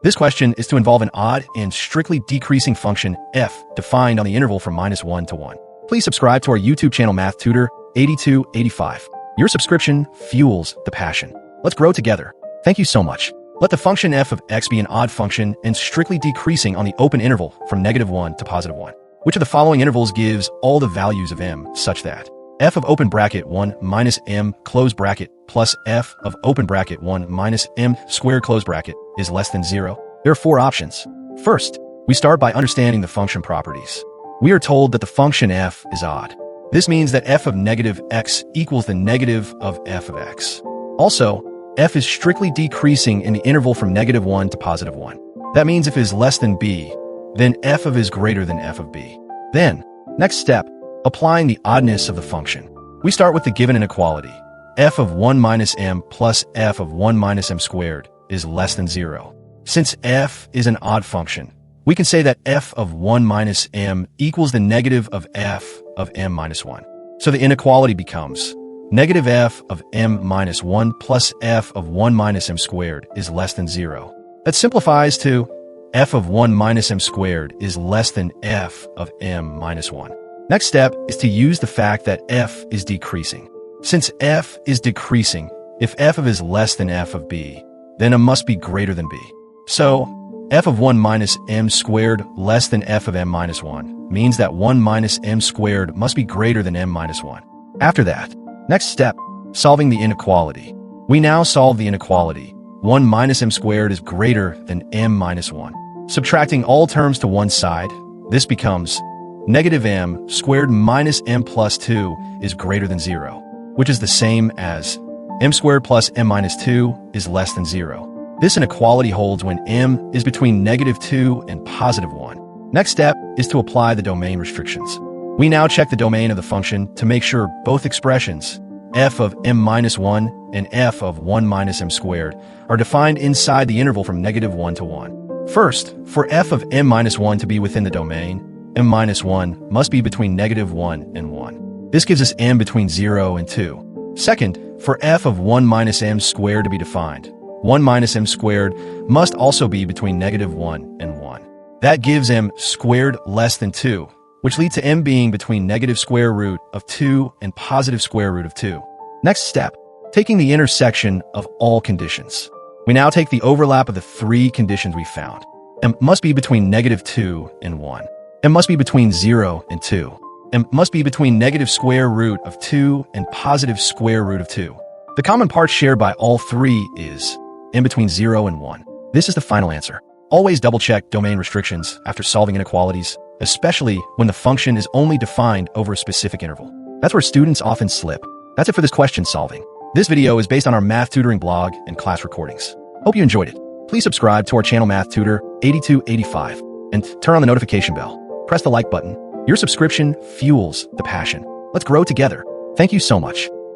This question is to involve an odd and strictly decreasing function f defined on the interval from -1 to 1. Please subscribe to our YouTube channel Math Tutor 8285. Your subscription fuels the passion. Let's grow together. Thank you so much. Let the function f of x be an odd function and strictly decreasing on the open interval from -1 to +1. Which of the following intervals gives all the values of m such that f of open bracket 1 minus m close bracket plus f of open bracket 1 minus m square close bracket is less than 0? There are 4 options. First, we start by understanding the function properties. We are told that the function f is odd. This means that f of negative x equals the negative of f of x. Also, f is strictly decreasing in the interval from -1 to +1. That means if it is less than b, then f of is greater than f of b. Then, next step, applying the oddness of the function. We start with the given inequality. F of 1 minus m plus f of 1 minus m squared is less than 0. Since f is an odd function, we can say that f of 1 minus m equals the negative of f of m minus 1. So the inequality becomes negative f of m minus 1 plus f of 1 minus m squared is less than 0. That simplifies to f of 1 minus m squared is less than f of m minus 1. Next step is to use the fact that f is decreasing. Since f is decreasing, if f of is less than f of b, then m must be greater than b. So, f of 1 minus m squared less than f of m minus 1 means that 1 minus m squared must be greater than m minus 1. After that, next step, solving the inequality. We now solve the inequality. 1 minus m squared is greater than m minus 1. Subtracting all terms to one side, this becomes negative m squared minus m plus 2 is greater than 0, which is the same as m squared plus m minus 2 is less than 0. This inequality holds when m is between -2 and +1. Next step is to apply the domain restrictions. We now check the domain of the function to make sure both expressions, f of m minus 1 and f of 1 minus m squared, are defined inside the interval from -1 to 1. First, for f of m minus 1 to be within the domain, m minus 1 must be between -1 and 1. This gives us m between 0 and 2. Second, for f of 1 minus m squared to be defined, 1 minus m squared must also be between -1 and 1. That gives m squared less than 2, which leads to m being between negative square root of 2 and positive square root of 2. Next step, taking the intersection of all conditions. We now take the overlap of the 3 conditions we found. M must be between -2 and 1. M must be between 0 and 2. M must be between negative square root of 2 and positive square root of 2. The common part shared by all 3 is m between 0 and 1. This is the final answer. Always double-check domain restrictions after solving inequalities, especially when the function is only defined over a specific interval. That's where students often slip. That's it for this question solving. This video is based on our math tutoring blog and class recordings. Hope you enjoyed it. Please subscribe to our channel Math Tutor 8285 and turn on the notification bell. Press the like button. Your subscription fuels the passion. Let's grow together. Thank you so much.